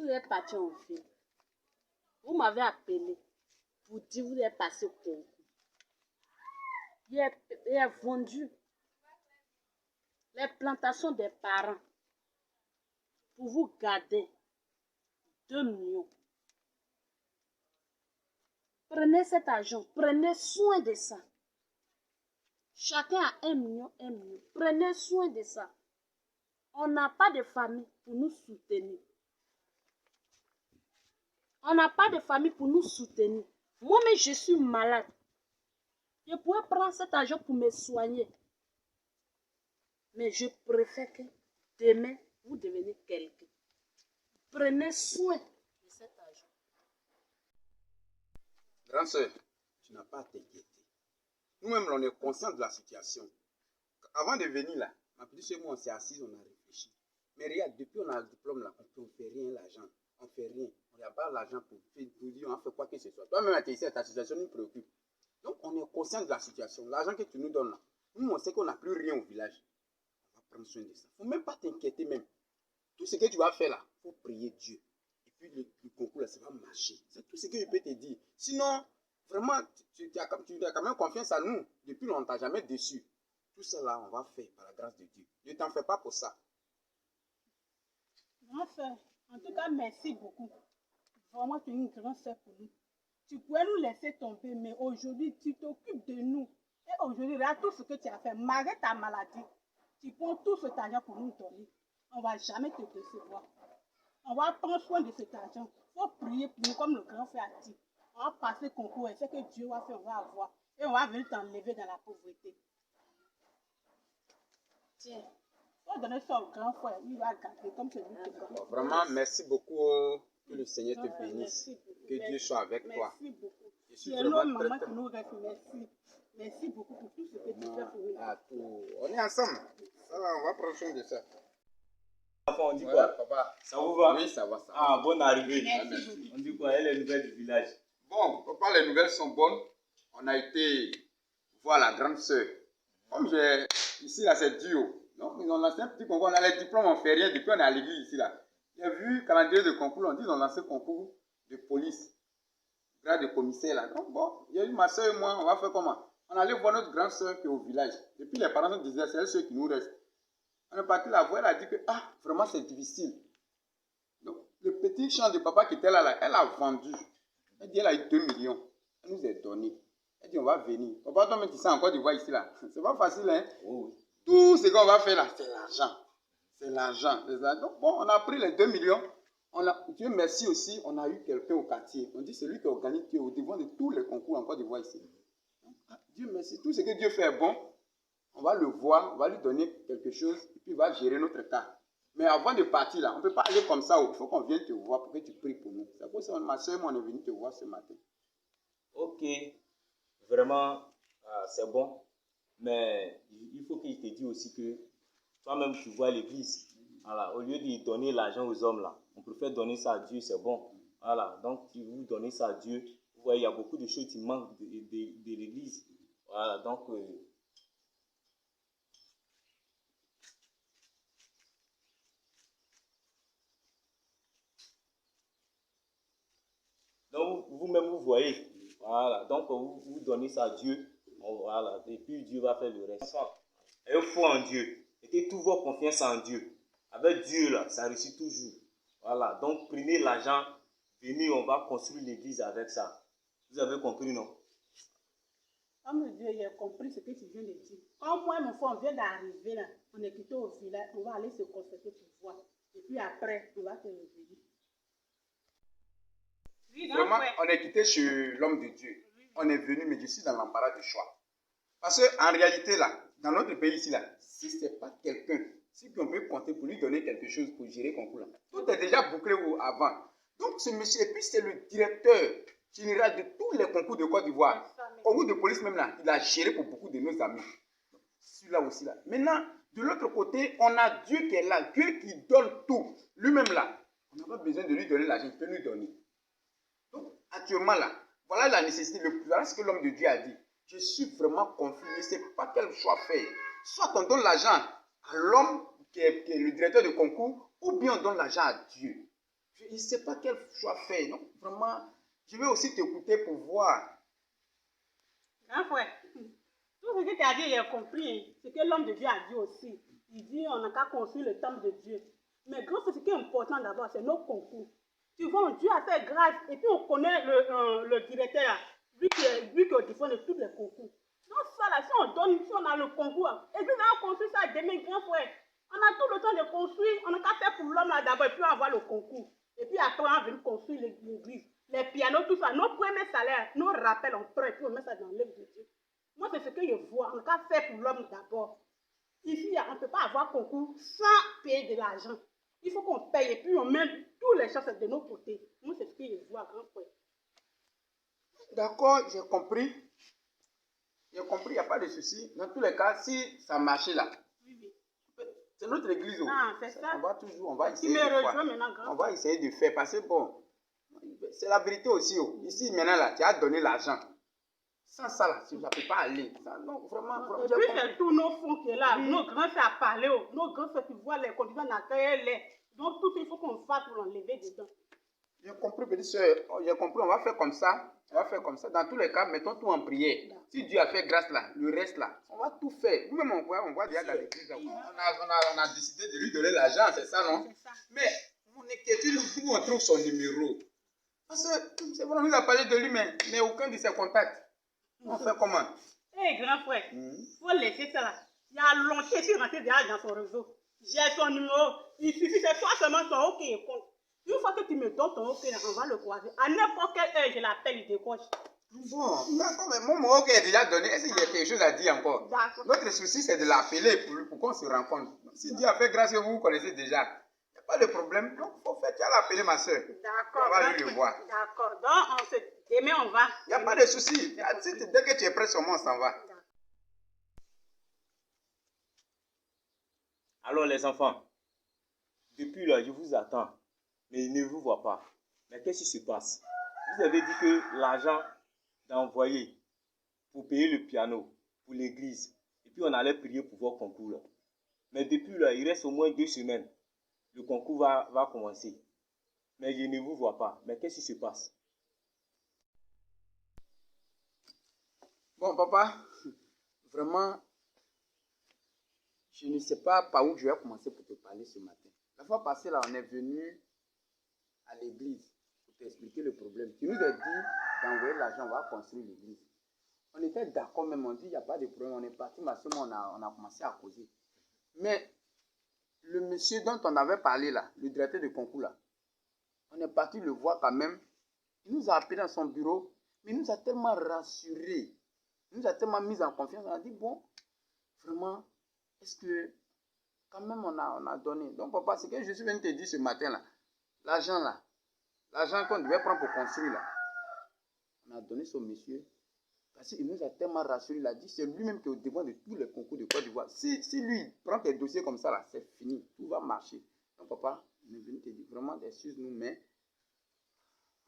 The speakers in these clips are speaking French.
vous êtes parti en ville. Vous m'avez appelé pour dire que vous êtes passé au concours. Il a vendu les plantations des parents pour vous garder 2 millions. Prenez cet argent, prenez soin de ça. Chacun a 1 million, 1 million. Prenez soin de ça. On n'a pas de famille pour nous soutenir. On n'a pas de famille pour nous soutenir. Moi-même, je suis malade. Je pourrais prendre cet argent pour me soigner. Mais je préfère que demain, vous devenez quelqu'un. Prenez soin de cet argent. Grande sœur, tu n'as pas à t'inquiéter. Nous-mêmes, on est conscients de la situation. Avant de venir là, ma petite chez moi, on s'est assis, on a réfléchi. Mais regarde, depuis qu'on a le diplôme là, on ne fait rien l'argent. On ne fait rien. On n'a pas l'argent pour dire, on fait quoi que ce soit. Toi-même, tu es ici, ta situation nous préoccupe. Donc, on est conscient de la situation. L'argent que tu nous donnes là, nous, on sait qu'on n'a plus rien au village. On va prendre soin de ça. Il ne faut même pas t'inquiéter même. Tout ce que tu vas faire là, il faut prier Dieu. Et puis, le concours là, ça va marcher. C'est tout ce que je peux te dire. Sinon, vraiment, tu as quand même confiance à nous. Depuis longtemps, on ne t'a jamais déçu. Tout ça là, on va faire par la grâce de Dieu. Ne t'en fais pas pour ça. Grand frère, en tout cas, merci beaucoup. Vraiment, tu es une grande sœur pour nous. Tu pouvais nous laisser tomber, mais aujourd'hui, tu t'occupes de nous. Et aujourd'hui, regarde tout ce que tu as fait. Malgré ta maladie, tu prends tout cet argent pour nous donner. On ne va jamais te décevoir. On va prendre soin de cet argent. Il faut prier pour nous, comme le grand frère a dit. On va passer le concours et ce que Dieu va faire, on va avoir. Et on va venir t'enlever dans la pauvreté. Tiens, on va donner ça au grand frère. Il va garder comme c'est lui qui donne. Vraiment, merci beaucoup. Que le Seigneur te bénisse. Que Dieu soit avec toi. Merci beaucoup. Je suis C'est vraiment l'homme, très, maman très... qui nous reste. Merci. Merci beaucoup pour tout ce que tu fais pour nous. Ah, tout. On est ensemble. Ça va, on va prendre soin de ça. On dit quoi? Papa. Ça vous va? Oui, ça va, ça va. Ah, bonne arrivée. Merci. On dit quoi? Elle est nouvelle du village. Bon, papa, les nouvelles sont bonnes. On a été voir la grande sœur. Comme j'ai... Ici, là, c'est dur. Donc, ils ont lancé un petit concours. On a les diplômes, on ne fait rien. Depuis, on est à l'église ici, là. J'ai vu le calendrier de concours. On dit qu'ils ont lancé un concours de police. Grade de commissaire, là. Donc, bon, il y a eu ma soeur et moi. On va faire comment? On allait voir notre grande sœur qui est au village. Depuis, les parents nous disaient, c'est elle ceux qui nous restent. On est parti la voir. Elle a dit que, ah, vraiment, c'est difficile. Donc, le petit champ de papa qui était là, elle a vendu. Elle dit, elle a eu 2 millions. Elle nous a donné. Elle dit, on va venir. Papa, toi, tu sais encore de voir ici, là. C'est pas facile, hein? Oh. Tout ce qu'on va faire là, c'est l'argent. C'est l'argent. Donc, bon, on a pris les 2 millions. Dieu merci aussi, on a eu quelqu'un au quartier. On dit, c'est lui qui organise, qui est au devant de tous les concours en Côte d'Ivoire ici. Donc, Dieu merci. Tout ce que Dieu fait est bon. On va le voir, on va lui donner quelque chose, et puis il va gérer notre cas. Mais avant de partir là, on ne peut pas aller comme ça. Il faut qu'on vienne te voir pour que tu pries pour nous. C'est pour ça que ma soeur et moi, on est venu te voir ce matin. Ok. Vraiment, c'est bon. Mais il faut qu'il te dise aussi que toi-même, tu vois l'église. Voilà. Au lieu de donner l'argent aux hommes, là, on préfère donner ça à Dieu, c'est bon. Voilà. Donc, si vous donnez ça à Dieu, vous voyez, il y a beaucoup de choses qui manquent de l'église. Voilà. Donc, vous-même, vous voyez. Voilà. Donc, vous donnez ça à Dieu. Voilà. Et puis, Dieu va faire le reste. Ayez foi en Dieu. Mettez toute votre confiance en Dieu. Avec Dieu, là, ça réussit toujours. Voilà. Donc, prenez l'argent. Venez, on va construire l'église avec ça. Vous avez compris, non? Comme Dieu, il a compris ce que tu viens de dire. Comme moi, mon frère, on vient d'arriver là. On est quitté au village. On va aller se consulter pour voir. Et puis après, on va te revenir. Vraiment, on est quitté chez l'homme de Dieu. On est venu, mais je suis dans l'embarras du choix. Parce qu'en réalité, là, dans notre pays ici, là, si ce n'est pas quelqu'un, si on peut compter pour lui donner quelque chose pour gérer le concours, là, tout est déjà bouclé avant. Donc, ce monsieur, et puis c'est le directeur général de tous les concours de Côte d'Ivoire. Concours de police même là, il a géré pour beaucoup de nos amis. Celui-là aussi là. Maintenant, de l'autre côté, on a Dieu qui est là, Dieu qui donne tout. Lui-même là, on n'a pas besoin de lui donner l'argent, il peut nous donner. Donc, actuellement là, voilà la nécessité, voilà ce que l'homme de Dieu a dit. Je suis vraiment confus, je ne sais pas quel choix faire. Soit on donne l'argent à l'homme qui est le directeur de concours, ou bien on donne l'argent à Dieu. je ne sais pas quel choix faire. Donc, vraiment, je vais aussi t'écouter pour voir. Grand frère, tout ce que tu as dit, j'ai compris. Ce que l'homme de Dieu a dit aussi. Il dit on n'a qu'à construire le temple de Dieu. Mais grand frère, ce qui est important d'abord, c'est nos concours. Tu vois, Dieu a fait grâce. Et puis on connaît le directeur, lui qui est au défend de tous les concours. Donc ça là, si on a le concours, et puis on va construire ça demain, grand frère. On a tout le temps de construire. On n'a qu'à faire pour l'homme là d'abord, et puis on va le concours. Et puis après, on va venir construire l'église. Les pianos, tout ça, nos premiers salaires, nos rappels, on prend et puis on met ça dans l'œuvre de Dieu. Moi, c'est ce que je vois. On n'a qu'à faire pour l'homme d'abord. Ici, on ne peut pas avoir concours sans payer de l'argent. Il faut qu'on paye et puis on met tous les choses de nos côtés. Moi, c'est ce que je vois, grand frère. D'accord, j'ai compris. J'ai compris, il n'y a pas de souci. Dans tous les cas, si ça marchait là, Oui, oui. c'est notre église. Ah, c'est ça. On va Tu essayer me de rejoins faire. maintenant, grand On va essayer de faire parce que bon, c'est la vérité aussi. Ici, maintenant là, tu as donné l'argent. Sans ça là, ça ne peut pas aller. Ça, non, vraiment, Et j'ai puis, compris. c'est tous nos fonds qui est là. Oui. Nos grands frères à parler. Nos grands frères qui voient les conditions d'accueil. Donc, tout il faut qu'on fasse pour l'enlever dedans. J'ai compris, petite soeur. J'ai compris, on va faire comme ça. On va faire comme ça. Dans tous les cas, mettons tout en prière. Si Dieu a fait grâce là, le reste là, on va tout faire. Nous-mêmes, on voit déjà dans l'église. On a décidé de lui donner l'argent, c'est ça, non? C'est ça. Mais mon inquiétude, où on trouve son numéro? Parce que c'est vrai, on nous a parlé de lui, mais aucun de ses contacts. On fait comment? Hé, grand frère, faut laisser ça là. Il y a longtemps que je suis rentré déjà dans son réseau. J'ai son numéro. Il suffit, c'est toi seulement ton OK et compte. Une fois que tu me donnes ton OK, on va le croiser. À n'importe quelle heure, je l'appelle, il décroche. Bon, d'accord, mais mon mot est déjà donné. Est-ce qu'il y a quelque chose à dire encore? D'accord. Notre souci, c'est de l'appeler pour qu'on se rencontre. Si Dieu a fait grâce que vous connaissez déjà, il n'y a pas de problème. Donc, il faut faire, tu as l'appeler, ma soeur. D'accord. On va lui le voir. D'accord. Donc, demain, on va. Il n'y a pas de souci. Dès que tu es prêt, sur moi, on s'en va. Alors les enfants, depuis là, je vous attends, mais il ne vous voit pas. Mais qu'est-ce qui se passe? Vous avez dit que l'argent d'envoyer pour payer le piano, pour l'église, et puis on allait prier pour vos concours là. Mais depuis là, il reste au moins 2 semaines. Le concours va commencer. Mais je ne vous vois pas. Mais qu'est-ce qui se passe? Bon, papa, vraiment, je ne sais pas par où je vais commencer pour te parler ce matin. La fois passée, là, on est venu à l'église pour t'expliquer le problème. Tu nous as dit d'envoyer l'argent, on va construire l'église. On était d'accord, même on dit il n'y a pas de problème. On est parti, ma soeur, on a commencé à causer. Mais le monsieur dont on avait parlé là, le directeur de concours là, on est parti le voir quand même. Il nous a appelé dans son bureau, mais il nous a tellement rassurés. Il nous a tellement mis en confiance. On a dit, bon, vraiment, est-ce que quand même on a donné. Donc papa, ce que je suis venu te dire ce matin là, l'argent qu'on devait prendre pour construire là, on a donné ce monsieur. Parce qu'il nous a tellement rassuré, il a dit, c'est lui-même qui est au devant de tous les concours de Côte d'Ivoire. Si lui prend tes dossiers comme ça là, c'est fini, tout va marcher. Donc papa, on est venu te dire, vraiment, excuse-nous, mais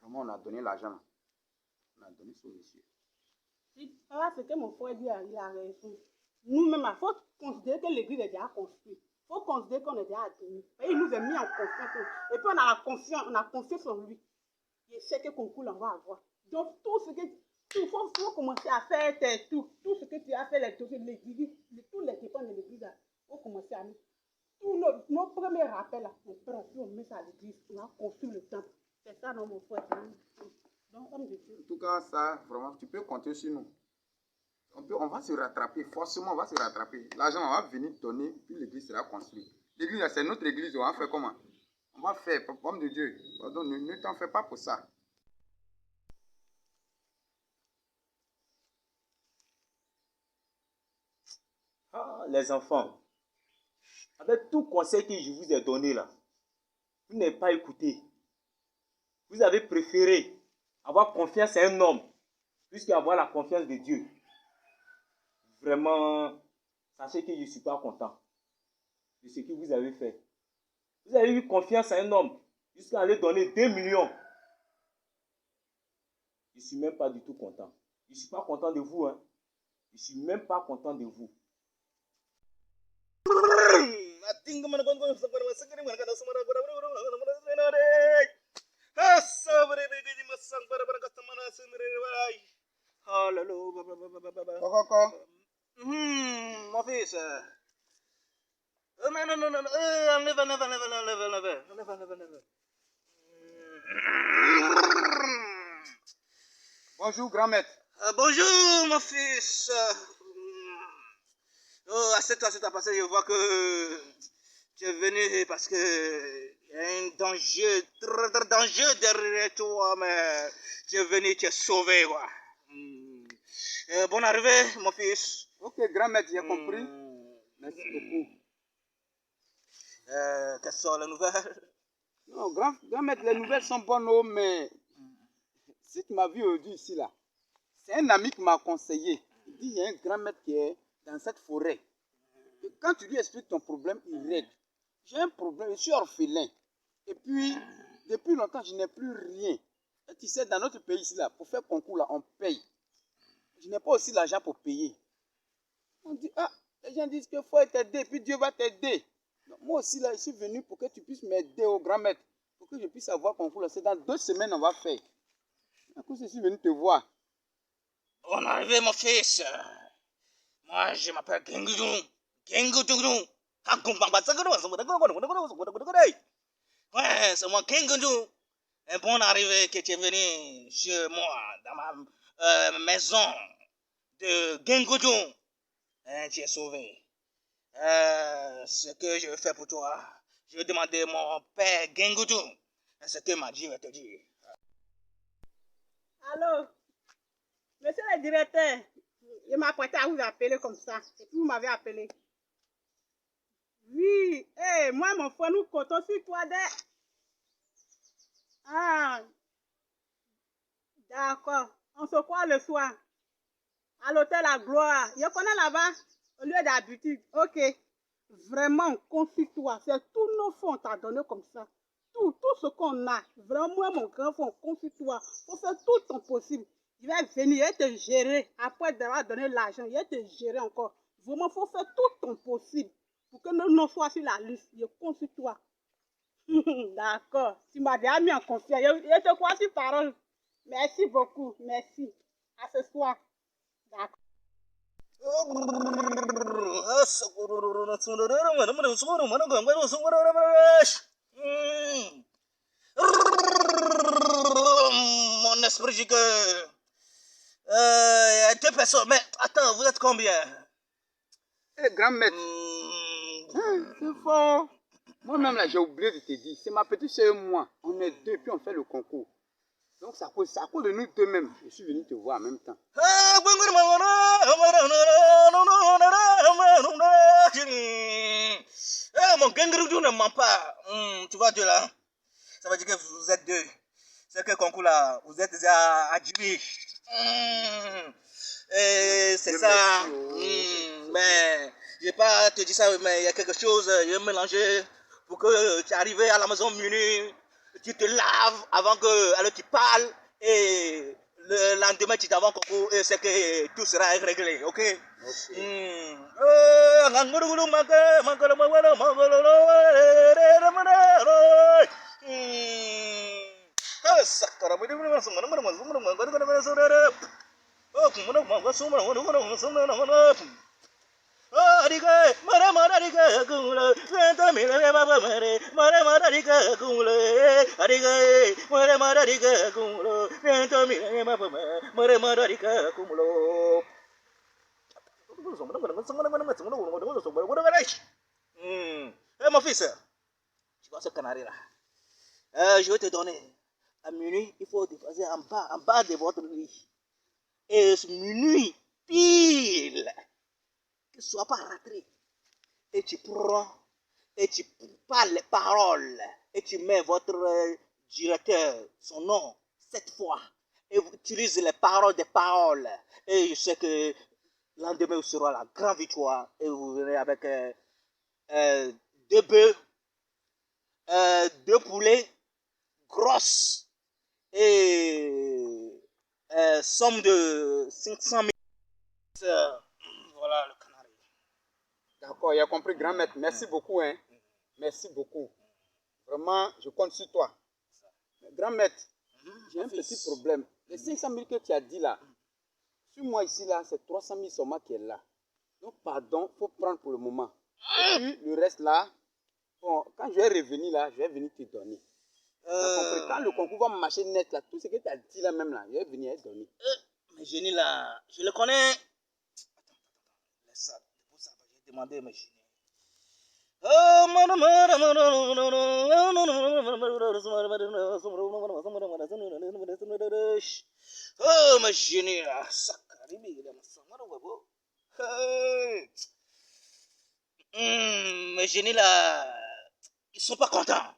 vraiment on a donné l'argent là. On a donné ce monsieur. Voilà ce que mon frère dit, il a raison. Nous-mêmes, il faut considérer que l'église est déjà construite. Il faut considérer qu'on est déjà donné. Il nous a mis en confiance. Et puis on a confiance en lui. Il sait que concours on va avoir. Donc tout ce que il faut commencer à faire tout ce que tu as fait, les dossiers de l'église, tous les dépenses de l'église, il faut commencer à mettre. Tous nos premiers rappels, là, on prend, puis on met ça à l'église, on a construit le temple. C'est ça, non, mon frère. Donc, homme de Dieu. En tout cas, ça, vraiment, tu peux compter sur nous. On va se rattraper, forcément, on va se rattraper. L'argent, on va venir donner, puis l'église sera construite. L'église, c'est notre église, on va faire comment? On va faire, homme de Dieu. Pardon, ne t'en fais pas pour ça. Ah, les enfants, avec tout conseil que je vous ai donné là, vous n'avez pas écouté. Vous avez préféré avoir confiance à un homme plus qu'avoir la confiance de Dieu. Vraiment, sachez que je ne suis pas content de ce que vous avez fait. Vous avez eu confiance à un homme jusqu'à aller donner 2 millions. Je ne suis même pas du tout content. Je ne suis pas content de vous. Hein. Je ne suis même pas content de vous. Coco. Mon fils. Non, non, non, non, never. Bonjour, grand-maître. Bonjour, mon fils. Oh, assieds-toi, parce que je vois que tu es venu parce que il y a un danger, très danger derrière toi, mais tu es venu, tu es sauvé, quoi. Bonne arrivée, mon fils. Ok, grand-maître, j'ai compris. Merci beaucoup. Quelles sont les nouvelles? Non, grand-maître, les nouvelles sont bonnes, oh, mais si tu m'as vu aujourd'hui ici, là, c'est un ami qui m'a conseillé. Il dit, il y a un grand-maître qui est dans cette forêt. Et quand tu lui expliques ton problème, il règle. J'ai un problème, je suis orphelin. Et puis, depuis longtemps, je n'ai plus rien. Et tu sais, dans notre pays ici, là, pour faire concours, là, on paye. Je n'ai pas aussi l'argent pour payer. On dit, ah, les gens disent qu'il faut t'aider, puis Dieu va t'aider. Moi aussi, là, je suis venu pour que tu puisses m'aider au grand-maître. Pour que je puisse avoir concours, là. C'est dans 2 semaines, on va faire. Du coup, je suis venu te voir. Bonne arrivée, mon fils. Moi, je m'appelle Gengudung. Ouais, c'est moi, Gengudung. Un bon arrivé que tu es venu chez moi, dans ma maison de Gengudung. Tu es sauvé. Ce que je vais faire pour toi, je vais demander à mon père Gengudung. Ce que m'a dit, je vais te dire. Allô, monsieur le directeur, je m'apprêtais à vous appeler comme ça. Et puis vous m'avez appelé. Oui, moi, mon frère, nous comptons sur toi. Ah, d'accord. On se croit le soir. À l'hôtel La Gloire. Je connais là-bas, au lieu d'habitude. Ok. Vraiment, confie-toi. C'est tous nos fonds qu'on t'a donné comme ça. Tout ce qu'on a. Vraiment, mon grand fond, confie-toi. Il faut faire tout ton possible. Je vais venir et te gérer. Après d'avoir donné l'argent, je vais te gérer encore. Vraiment, il faut faire tout ton possible pour que nos noms soient sur la liste. Je compte sur toi. D'accord. Tu m'as déjà mis en confiance. Je te crois sur parole. Merci beaucoup. Merci. À ce soir. D'accord. Mon esprit dit que y a 2 personnes. Mais attends, vous êtes combien? Eh, grand-maître, c'est fort. Moi-même, là, j'ai oublié de te dire. C'est ma petite soeur et moi. On est 2, puis on fait le concours. Donc, c'est à cause de nous 2 même. Je suis venu te voir en même temps. Mon gangrou ne ment pas. Tu vois, Dieu là. Ça veut dire que vous êtes 2. C'est que concours là, vous êtes déjà admis. Et c'est ça. Mais je vais pas te dire ça, mais il y a quelque chose, je vais mélanger pour que tu arrives à la maison minuit, tu te laves avant que alors tu parles et le lendemain tu t'avances concours et c'est que tout sera réglé, ok? Mon fils, tu vois ce canari là? Je vais te donner. À minuit, il faut déposer en bas de votre lit. Et minuit, pile, que ce soit pas raté. Et tu prends, et tu parles les paroles, et tu mets votre directeur, son nom, 7 fois. Et vous utilisez les paroles des paroles. Et je sais que lendemain, vous sera la grande victoire. Et vous venez avec 2 bœufs, 2 poulets grosses et somme de 500 000. Voilà le canari. D'accord, il a compris, grand-maître. Merci beaucoup, hein. Merci beaucoup. Vraiment, je compte sur toi. Grand-maître, J'ai un petit problème. Les 500 000 que tu as dit là, sur moi ici, là, c'est 300 000 seulement qui est là. Donc, pardon, il faut prendre pour le moment. Et puis, le reste là, bon, quand je vais revenir là, je vais venir te donner. Quand le concours va marcher net là, tout ce que tu as dit là même là, je vais venir te donner. Mais génie là, je le connais. Attends, laisse ça, dépose ça, j'ai demandé, mais génie. Oh, mais génie là, mais génie là, ils sont pas contents.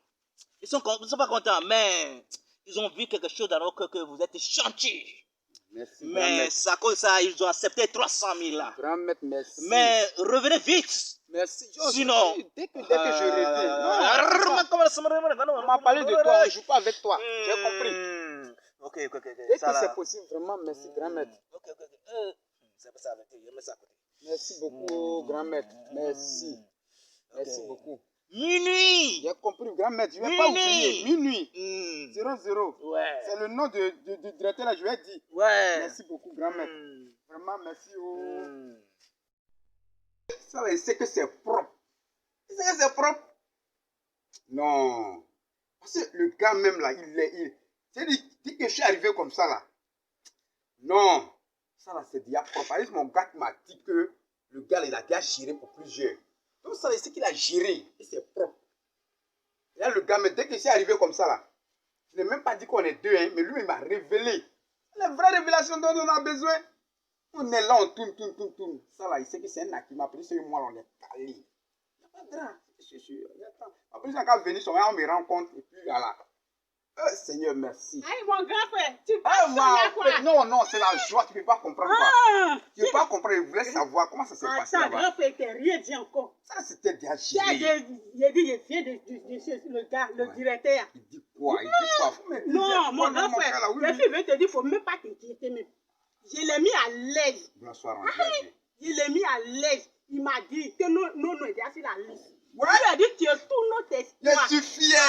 Ils sont pas contents, mais ils ont vu quelque chose dans leur cœur que vous êtes gentil. Merci, Mais ça cause ça, ils ont accepté 300 000 là. grand maître, merci. Mais revenez vite. Merci. Sinon, dès que je reviens. On m'a parlé de toi, on ne joue pas avec toi. J'ai compris. Ok. Dès que c'est possible, vraiment, merci, grand maître. Ok. C'est pas ça avec toi, je mets ça à côté. Merci beaucoup, grand maître. Merci. Merci beaucoup. Minuit. J'ai compris, grand maître. Je ne vais pas oublier. Minuit. 00. Ouais. C'est le nom du directeur là, je vais dire. Ouais. Merci beaucoup, grand maître. Vraiment, merci. Ça, il sait que c'est propre. Il sait que c'est propre. Non. Parce que le gars même là, c'est dit que je suis arrivé comme ça là. Non. Ça là, c'est déjà propre. Par exemple, mon gars qui m'a dit que le gars, il a déjà géré pour plusieurs. Donc ça, c'est qu'il a géré. Et c'est propre. Et là, le gars, mais dès que je suis arrivé comme ça là, je n'ai même pas dit qu'on est deux, hein, mais lui, il m'a révélé. La vraie révélation dont on a besoin. On est là, on tourne. Ça là, il sait que c'est un acte. Il m'a pris sur moi, on est calé. Il n'y a pas de drame. C'est sûr. Après, quand venir sur moi, on me rend compte. Et puis voilà. Seigneur, merci. Aïe, mon grand frère, tu passes quoi? Non, c'est la joie. Tu ne peux pas comprendre quoi. Tu ne peux pas comprendre. Je voulais savoir comment ça s'est passé là-bas. Grand frère, t'as rien dit encore. Ça, c'était déjà géré. J'ai dit, je viens de le gars, le directeur. Il dit quoi? Non, mon grand frère, je suis venu te dire, il ne faut même pas t'inquiéter même. Je l'ai mis à l'aise. Bonsoir, je l'ai mis à l'aise. Il m'a dit que nous est déjà sur la liste. Ouais. Il a dit que tu es tout notre espoir. Je suis fier.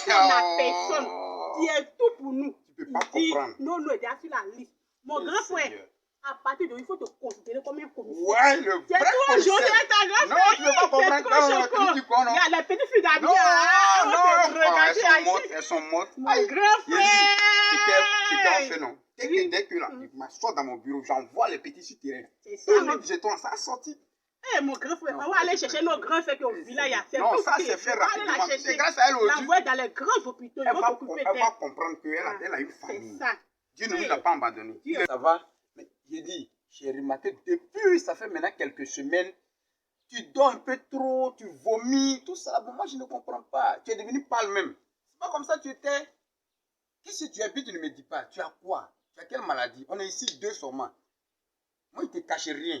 À la personne. Tu es tout pour nous. Tu ne peux pas comprendre. Nous est déjà sur la liste. Mon grand frère, à partir de là, il faut te considérer comme un commissaire. Ouais, le vrai commissaire. Non, tu ne peux pas comprendre. Il y a les petites filles d'habillées. Non, elles sont mortes. Mon grand frère. C'était en fait, non. Dès que là, je m'assois dans mon bureau, j'envoie les petits sur terrain. C'est ça. Notre jeton, ça a sorti. Eh, mon grand frère, on va aller chercher nos grands frères qui ont village. Non, ça c'est fait rapidement. C'est grâce à elle aujourd'hui. L'envoyer dans les grands hôpitaux. Elle va comprendre qu'elle a une famille. C'est ça. Dieu ne nous a pas abandonné. Ça va? Mais j'ai dit, j'ai remarqué depuis, ça fait maintenant quelques semaines, tu dors un peu trop, tu vomis, tout ça. Bon, moi, je ne comprends pas. Tu es devenu pâle même. C'est pas comme ça tu étais. Qu'est-ce que tu habites, tu ne me dis pas. Tu as quoi? Tu as quelle maladie? On est ici deux seulement. Moi, il ne te cache rien.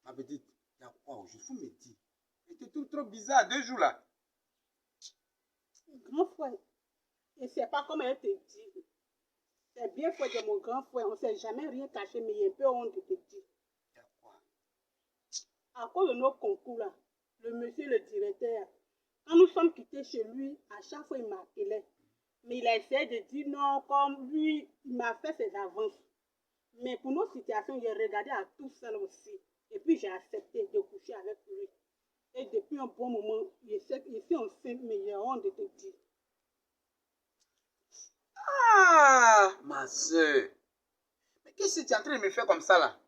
Ma petite, il y a quoi aujourd'hui? Il faut me dire. C'était tout trop bizarre, 2 jours là. Grand frère, je ne sais pas comment elle te dit. C'est bien fait de mon grand frère, on ne s'est jamais rien caché, mais il y a un peu honte de te dire. Il y a quoi? À cause de nos concours là, le monsieur le directeur, quand nous sommes quittés chez lui, à chaque fois il m'appelait. Mais il a essayé de dire non, comme lui, il m'a fait ses avances. Mais pour nos situations, j'ai regardé à tout seul aussi. Et puis j'ai accepté de coucher avec lui. Et depuis un bon moment, je suis enceinte, mais j'ai honte de te dire. Ah, ma soeur. Mais qu'est-ce que tu es en train de me faire comme ça là?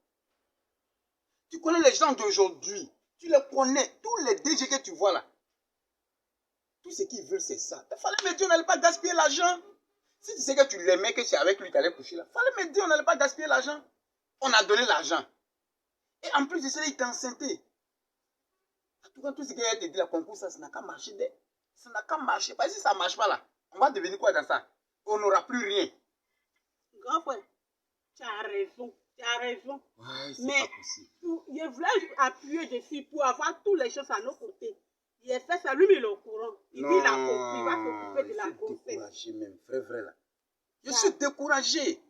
Tu connais les gens d'aujourd'hui. Tu les connais. Tous les DG que tu vois là. Tout ce qu'ils veulent, c'est ça. Il fallait me dire, on n'allait pas gaspiller l'argent. Si tu sais que tu l'aimais, que tu es avec lui, tu allais coucher là. Il fallait me dire, on n'allait pas gaspiller l'argent. On a donné l'argent. Et en plus de cela, il t'a enceinté. En tout cas, tout ce qu'il a te dit, la concours, ça n'a qu'à marcher. Ça n'a qu'à marcher. Parce que si ça ne marche pas là, on va devenir quoi dans ça? On n'aura plus rien. Grand frère, tu as raison. Tu as raison. Ouais, c'est mais pas possible. Je voulais appuyer dessus pour avoir toutes les choses à nos côtés. Il a fait ça, lui, mais il est au courant. Il dit, il a compris, il va s'occuper de la grossesse. Je suis découragé même, vrai là. Je suis découragé.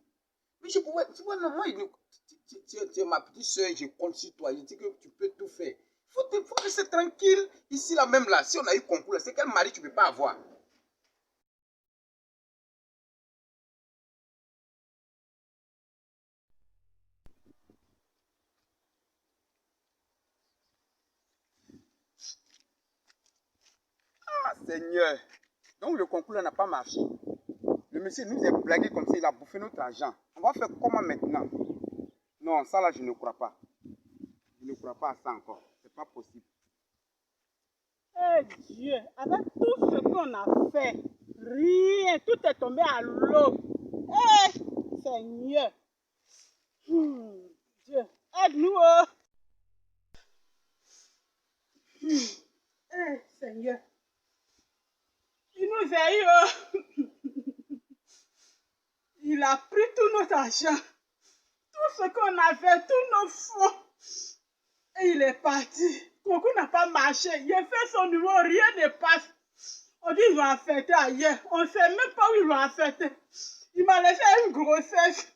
Mais je pouvais, tu vois, non, moi, tu es ma petite soeur, je compte sur toi. Je dis que tu peux tout faire. Il faut rester tranquille. Ici, là même là, si on a eu concours, c'est quel mari tu ne peux pas avoir? Ah, Seigneur. Donc le concours là n'a pas marché. Le monsieur nous a blagué comme ça, il a bouffé notre argent. On va faire comment maintenant? Non, ça là, je ne crois pas. Je ne crois pas à ça encore. C'est pas possible. Eh Dieu, avec tout ce qu'on a fait, rien, tout est tombé à l'eau. Eh Seigneur, Dieu, aide-nous. Eh Seigneur, il nous a eu. Il a pris tout notre argent, tout ce qu'on avait, tous nos fonds. Et il est parti. Coco n'a pas marché. Il a fait son numéro, rien ne passe. On dit qu'ils l'ont affecté ailleurs. On ne sait même pas où ils l'ont affecté. Il m'a laissé une grossesse.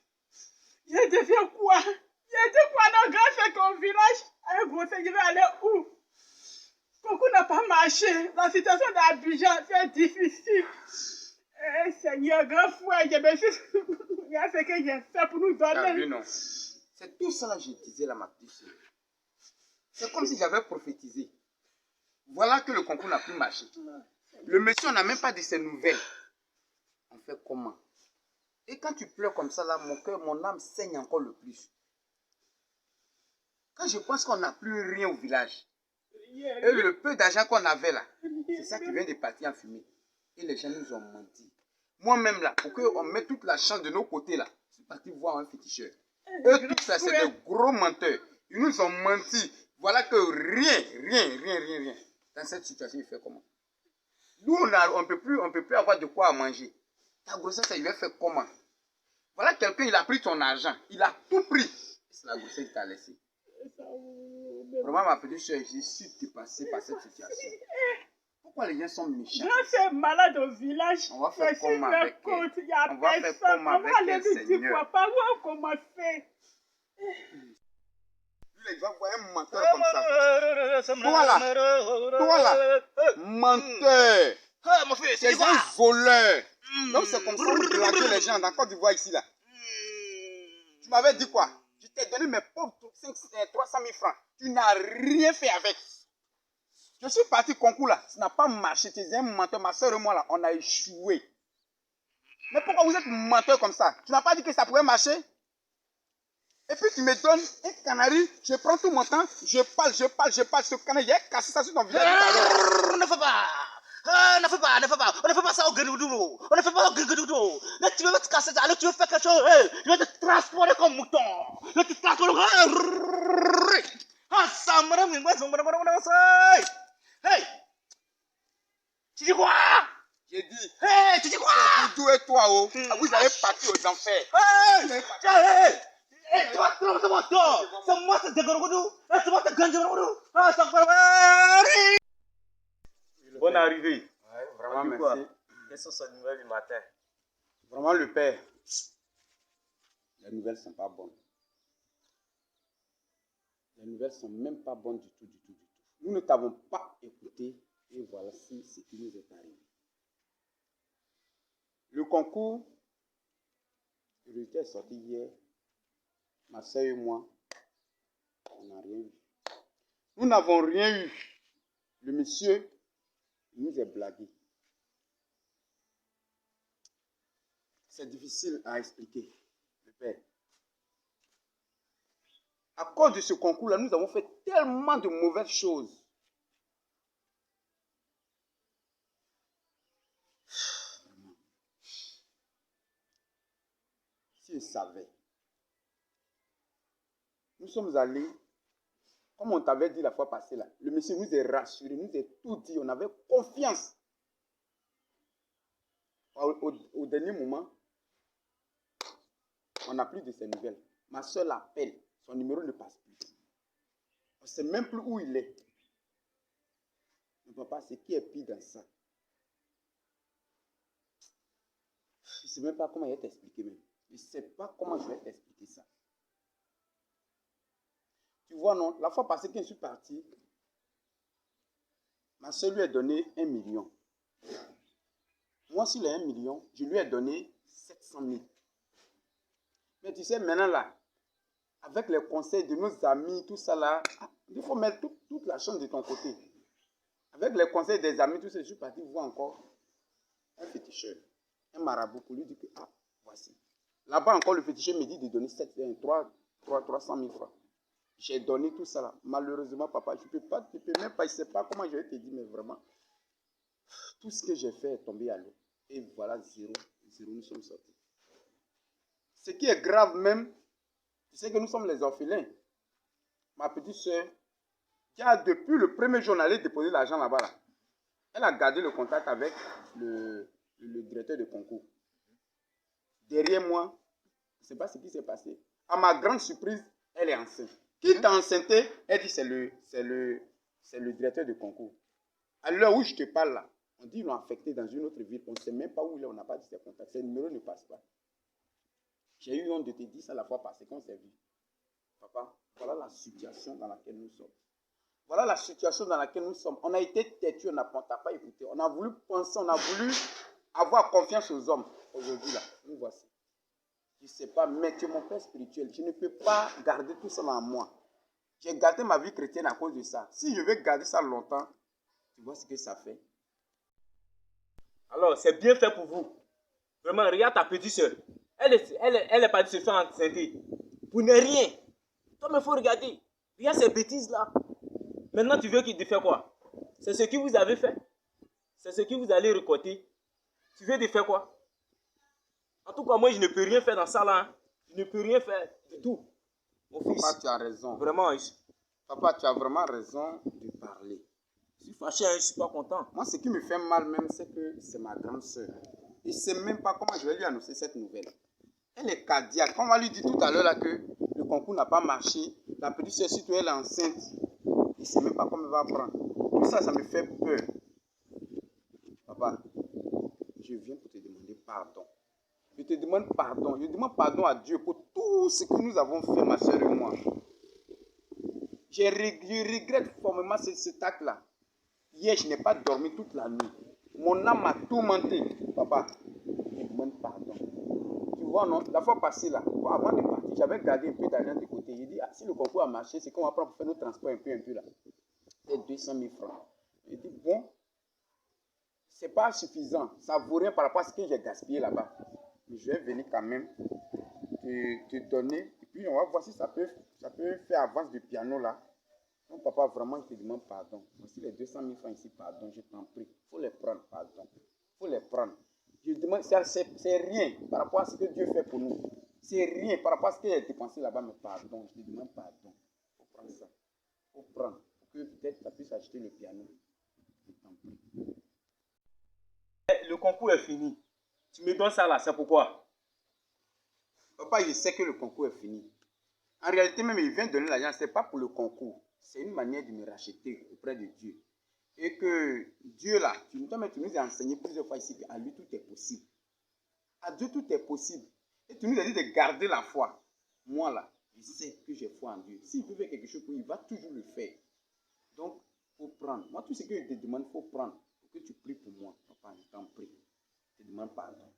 Je deviens quoi? Je dis quoi dans grâce à ton village? À une grossesse, je vais aller où? Coco n'a pas marché. La situation d'Abidjan, c'est difficile. Eh, Seigneur, grand frère, je me suis... Regarde ce que j'ai fait pour nous T'as vu, donner. non? C'est tout ça là que je disais là, ma petite soeur. C'est comme si j'avais prophétisé. Voilà que le concours n'a plus marché. Le monsieur, on n'a même pas dit ses nouvelles. On fait comment? Et quand tu pleures comme ça là, mon cœur, mon âme saigne encore le plus. Quand je pense qu'on n'a plus rien au village, et le peu d'argent qu'on avait là, c'est ça qui vient de partir en fumée. Et les gens nous ont menti. Moi-même là, pour qu'on mette toute la chance de nos côtés là, je suis parti voir un féticheur. Eux tous là, c'est des gros menteurs. Ils nous ont menti. Voilà que rien. Dans cette situation, il fait comment? Nous, on ne peut plus avoir de quoi manger. Ta grossesse, il va faire comment? Voilà quelqu'un, il a pris ton argent. Il a tout pris. C'est la grossesse qui t'a laissé. Vraiment, ma petite soeur, j'ai su dépasser par cette situation. Pourquoi les gens sont méchants? Grâce est malade au village. On va faire comment avec elle? Il y a On va faire personne. comment On va avec aller elle, lui dire Seigneur? quoi? Par où on commencer? Lui, il va voir un menteur comme ça. Toi là, menteur. Ah, mon fils, C'est c'est quoi? un voleur. Donc c'est comme ça que vous blaguez les gens dans Côte d'Ivoire ici là. Tu m'avais dit quoi? Je t'ai donné mes pauvres 300 000 francs. Tu n'as rien fait avec. Je suis parti concours là. Ça n'a pas marché. Tu es un menteur. Ma soeur et moi là, on a échoué. Mais pourquoi vous êtes menteur comme ça? Tu n'as pas dit que ça pourrait marcher? Et puis tu me donnes un canari, je prends tout mon temps, je parle. Ce canari, j'ai cassé ça sur ton visage tout à l'heure. Ne fais pas! Ah, ne fais pas! On ne fait pas ça au Guédoudou! On ne fait pas au Guédoudou! Là, tu veux te casser ça, là, tu veux faire quelque chose, je vais te transporter comme mouton! Là, tu te transportes! Ah, ça me hey! Tu dis quoi? J'ai dit, Hey, tu dis quoi? Boudou et toi, oh, vous allez partir aux enfers. Hey, tu vas tromper mon dos! C'est moi, c'est Guédoudou! C'est moi, c'est Guédoudou! Ah, ça me Bonne arrivée. Ouais, vraiment, On dit quoi? merci. Quelles sont ces nouvelles du matin? Vraiment, le père. Les nouvelles ne sont pas bonnes. Les nouvelles ne sont même pas bonnes du tout. Nous ne t'avons pas écouté et voici ce qui nous est arrivé. Le concours, le résultat est sorti hier. Ma soeur et moi, on n'a rien eu. Nous n'avons rien eu. Le monsieur nous a blagué. C'est difficile à expliquer, le père. À cause de ce concours-là, nous avons fait tellement de mauvaises choses. Si je savais. Nous sommes allés, comme on t'avait dit la fois passée là, le monsieur nous a rassurés, nous a tout dit, on avait confiance. Au dernier moment, on n'a plus de ses nouvelles. Ma soeur l'appelle, son numéro ne passe plus. On ne sait même plus où il est. Mais papa, ce qui est pire dans ça, je ne sais même pas comment je vais t'expliquer même. Je ne sais pas comment je vais t'expliquer ça. Tu vois, non, la fois passée quand je suis parti, ma soeur lui a donné 1 million. Moi, s'il a 1 million, je lui ai donné 700 000. Mais tu sais, maintenant là, avec les conseils de nos amis, tout ça là, il faut mettre toute la chance de ton côté. Avec les conseils des amis, tout ça, je suis parti voir encore un féticheur, un marabout pour lui dire que, ah, voici. Là-bas encore, le féticheur me dit de donner 300 000 francs. J'ai donné tout ça là. Malheureusement, papa, je ne peux même pas, je ne sais pas comment je vais te dire, mais vraiment, tout ce que j'ai fait est tombé à l'eau. Et voilà, zéro, nous sommes sortis. Ce qui est grave même, tu sais que nous sommes les orphelins. Ma petite soeur, qui a depuis le premier jour, on allait déposer l'argent là-bas, là. Elle a gardé le contact avec le directeur de concours. Derrière moi, je ne sais pas ce qui s'est passé. À ma grande surprise, elle est enceinte. Qui t'a enceinté? Elle dit c'est le directeur de concours. À l'heure où je te parle là, on dit qu'ils l'ont affecté dans une autre ville. On ne sait même pas où il est, on n'a pas dit ses contacts. Ses numéros ne passent pas. J'ai eu honte de te dire ça la fois passée quand on s'est vu. Papa, voilà la situation dans laquelle nous sommes. Voilà la situation dans laquelle nous sommes. On a été têtus, on n'a pas écouté. On a voulu penser, on a voulu avoir confiance aux hommes. Aujourd'hui là, nous voici. Je ne sais pas, mais tu es mon père spirituel. Je ne peux pas garder tout ça en moi. J'ai gardé ma vie chrétienne à cause de ça. Si je veux garder ça longtemps, tu vois ce que ça fait. Alors, c'est bien fait pour vous. Vraiment, regarde ta petite soeur. Elle est partie se faire enceinter. Pour ne rien. Toi, il faut regarder. Regarde ces bêtises-là. Maintenant, tu veux qu'il te fasse quoi? C'est ce que vous avez fait. C'est ce que vous allez récolter. Tu veux te faire quoi? En tout cas, moi, je ne peux rien faire dans ça là. Hein. Je ne peux rien faire du tout. Mon fils. Papa, tu as raison. Vraiment. Papa, tu as vraiment raison de parler. Je suis fâché, hein, je ne suis pas content. Moi, ce qui me fait mal même, c'est que c'est ma grande soeur. Je ne sais même pas comment je vais lui annoncer cette nouvelle. Elle est cardiaque. On va lui dire tout à l'heure là que le concours n'a pas marché. La petite soeur, surtout elle est enceinte. Je ne sais même pas comment elle va prendre. Tout ça, ça me fait peur. Papa, je viens pour te demander pardon. Je te demande pardon. Je demande pardon à Dieu pour tout ce que nous avons fait, ma soeur et moi. Je regrette formellement cet acte-là. Hier, je n'ai pas dormi toute la nuit. Mon âme m'a tourmenté. Papa, je demande pardon. Tu vois, non? La fois passée, là, avant de partir, j'avais gardé un peu d'argent de côté. J'ai dit, ah, si le concours a marché, c'est qu'on va prendre pour faire nos transports un peu là. C'est 200 000 francs. J'ai dit, bon, c'est pas suffisant. Ça vaut rien par rapport à ce que j'ai gaspillé là-bas. Mais je vais venir quand même te donner. Et puis, on va voir si ça peut faire avance du piano là. Non, papa, vraiment, je te demande pardon. Voici les 200 000 francs ici, pardon, je t'en prie. Il faut les prendre, pardon. Il faut les prendre. Je demande, c'est rien par rapport à ce que Dieu fait pour nous. C'est rien par rapport à ce qu'il a dépensé là-bas, mais pardon, je te demande pardon. Il faut prendre ça. Il faut prendre. Pour que peut-être ça puisse acheter le piano. Je t'en prie. Le concours est fini. Tu me donnes ça là, c'est pourquoi? Papa, je sais que le concours est fini. En réalité, même, il vient donner l'argent, ce n'est pas pour le concours. C'est une manière de me racheter auprès de Dieu. Et que Dieu, là, tu nous as enseigné plusieurs fois ici qu'à lui, tout est possible. À Dieu, tout est possible. Et tu nous as dit de garder la foi. Moi, là, je sais que j'ai foi en Dieu. S'il veut faire quelque chose pour lui, il va toujours le faire. Donc, il faut prendre. Moi, tout ce que je te demande, il faut prendre. Il faut que tu pries pour moi. Papa, je t'en prie. Je te demande pardon.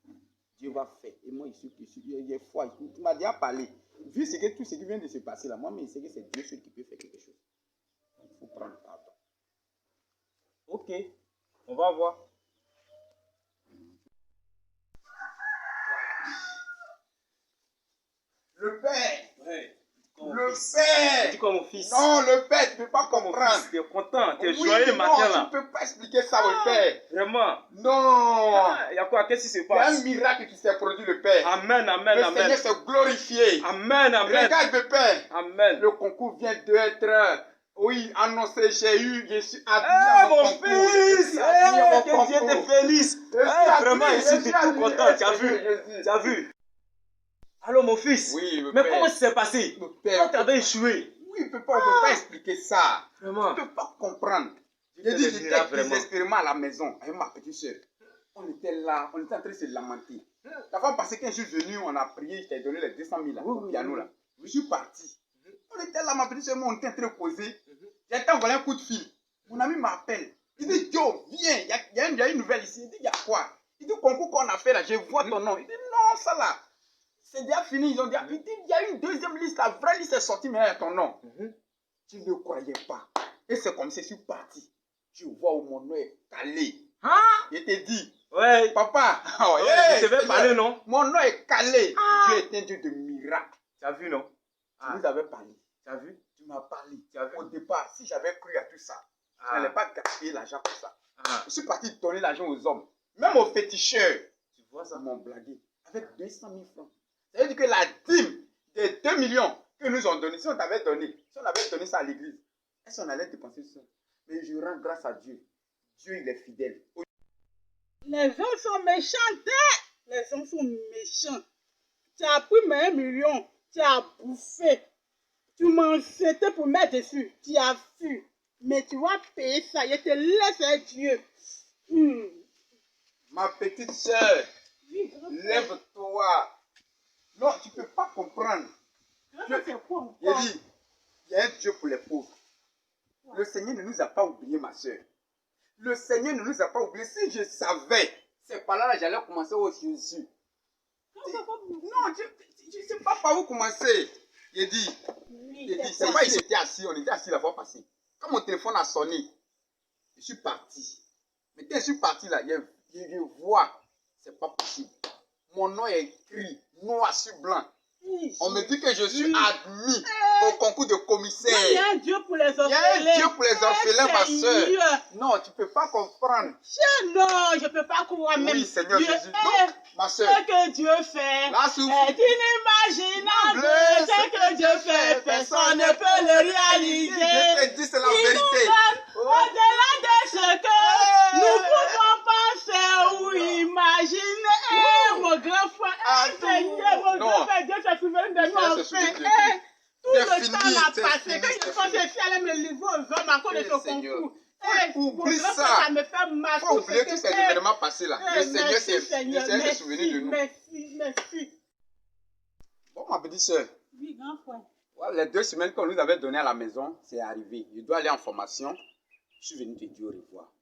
Dieu va faire. Et moi, j'ai foi. Tu m'as déjà parlé. Vu tout ce qui vient de se passer là, moi, mais je sais que c'est Dieu seul qui peut faire quelque chose. Donc, il faut prendre pardon. Ok, on va voir. Le père! Ouais. Le père! Tu dis comme mon fils. Non, le père, tu ne peux pas Comme mon comprendre. fils, tu es content, tu es Oui, joyeux le matin là. Non, tu ne peux pas expliquer ça au père. Vraiment. Non! Il y a quoi? Qu'est-ce qui se Il y a passe? un miracle qui s'est produit, le père. Amen, amen, Le amen. Seigneur s'est glorifié. Amen, amen. Regarde le père. Amen. Le concours vient d'être, oui, annoncé. Je suis habillé Eh à mon mon concours. fils! Je suis habillé à mon Que Dieu te concours. félicite! Je suis habillé, Vraiment, je ici, tu suis es tout habillé, content. Tu as vu? Jésus. Tu as vu? Alors mon fils, Oui, le mais père. comment ça s'est passé? Le père. Quand tu avais échoué? Oui, on ne peut pas expliquer ça. Vraiment. On ne peut pas comprendre. Tu J'ai fais dit, des j'étais miracles, vraiment. désespérément à la maison avec ma petite soeur. On était là, on était en train de se lamenter. La fois passée, quand je suis venu, on a prié, je t'ai donné les 200 000 là, au piano là. Je suis parti. On était là, ma petite soeur, moi, on était en train de causer. J'ai envoyé un coup de fil. Mon ami m'appelle. Il dit, Joe, viens, il y a une nouvelle ici. Il dit, il y a quoi? Il dit, concours qu'on a fait là, je vois ton nom. Il dit, non, ça là, c'est déjà fini. Ils ont dit, il dit, il y a une deuxième liste, la vraie liste est sortie, mais il y a ton nom. Je ne croyais pas. Et c'est comme ça, je suis parti. Je vois où mon nom est calé. Hein? Je te dis, Ouais. papa, Oh, hey, je te vais Seigneur, parler, non? mon nom est calé. Dieu est un Dieu de miracles. Tu as vu, non? Tu nous avais parlé. Tu as vu? Tu m'as parlé. Tu as vu? Au départ, si j'avais cru à tout ça, je n'allais pas gaspiller l'argent pour ça. Je suis parti donner l'argent aux hommes. Même aux féticheurs. Tu vois ça? Ils m'ont blagué. Avec 200 000 francs. Ça veut dire que la dîme des 2 millions que nous ont donné, si on t'avait donné, si on avait donné ça à l'église, est-ce qu'on allait dépenser ça? Mais je rends grâce à Dieu. Dieu, il est fidèle. Les gens sont méchants, hein? Les gens sont méchants. Tu as pris mes 1 million, tu as bouffé. Tu m'as c'était pour mettre dessus. Tu as fui. Mais tu vas payer ça. Je te laisse Dieu. Ma petite soeur, lève-toi. Non, tu ne peux pas comprendre. C'est quoi encore? Il dit, il y a un Dieu pour les pauvres. Le Seigneur ne nous a pas oublié, ma soeur. Le Seigneur ne nous a pas oublié. Si je savais, c'est par là que j'allais commencer au Jésus. Non, je ne sais pas par où commencer. Il dit, c'est pas ici, on était assis la fois passée. Quand mon téléphone a sonné, je suis parti. Mais quand je suis parti là, je vois, c'est pas possible. Mon nom est écrit, noir sur blanc. On me dit que je suis admis au concours de commissaire. Il y a un Dieu pour les orphelins. Il y a un Dieu pour les orphelins, ma soeur. Non, tu ne peux pas comprendre. Non, je ne peux pas croire même. Oui, Seigneur Dieu Jésus. Donc, ma soeur, ce que Dieu fait la souffle. est inimaginable. Ce que Dieu fait, personne ne peut le réaliser. Je te dis, c'est la Il vérité. nous donne au-delà de ce que nous pouvons penser ou imaginer. Mon grand frère, Seigneur, mon grand frère, Dieu se souvient de nous enfin. Tout le temps l'a passé. Quand je pensais si elle allait me livrer aux hommes à cause de ce concours. Oublie ça. Ça me fait mal. Il faut oublier tous ces événements passés là. Le Seigneur s'est souvenu de nous. Merci. Bon, ma petite soeur. Oui, grand frère. Voilà, les 2 semaines qu'on nous avait données à la maison, c'est arrivé. Je dois aller en formation. Je suis venu te dire au revoir.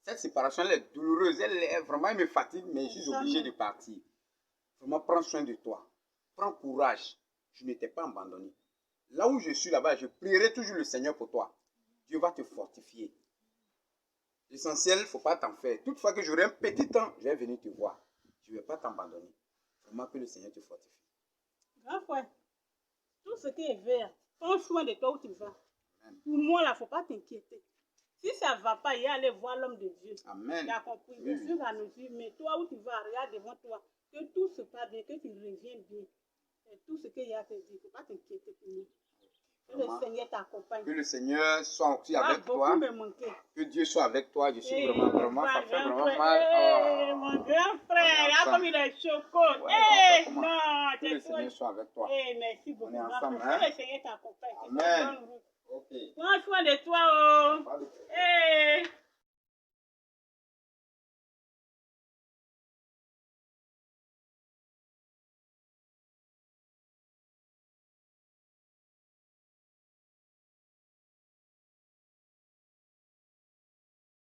Cette séparation, elle est douloureuse. Elle me fatigue, mais je suis obligé de partir. Vraiment, prends soin de toi. Prends courage. Je ne t'ai pas abandonné. Là où je suis là-bas, je prierai toujours le Seigneur pour toi. Dieu va te fortifier. L'essentiel, il ne faut pas t'en faire. Toutefois que j'aurai un petit temps, je vais venir te voir. Je ne vais pas t'abandonner. Vraiment que le Seigneur te fortifie. Grand frère, tout ce qui est vert, prends soin de toi où tu vas. Amen. Pour moi, là, il ne faut pas t'inquiéter. Si ça ne va pas, il y a aller voir l'homme de Dieu. Amen. Tu as compris. Je suis à mesure, mais toi où tu vas, regarde devant toi. Que tout se passe bien, que tu reviennes bien. Et tout ce qu'il y a à te dire, il ne faut pas t'inquiéter pour nous. Que le Seigneur t'accompagne. Que le Seigneur soit aussi avec toi. Que Dieu soit avec toi. Je suis vraiment, ça fait vraiment mal. Mon grand frère, là comme il est choco. Non, que le Seigneur soit avec toi. Merci beaucoup. On est ensemble, que le Seigneur t'accompagne. Amen. Prends soin de toi.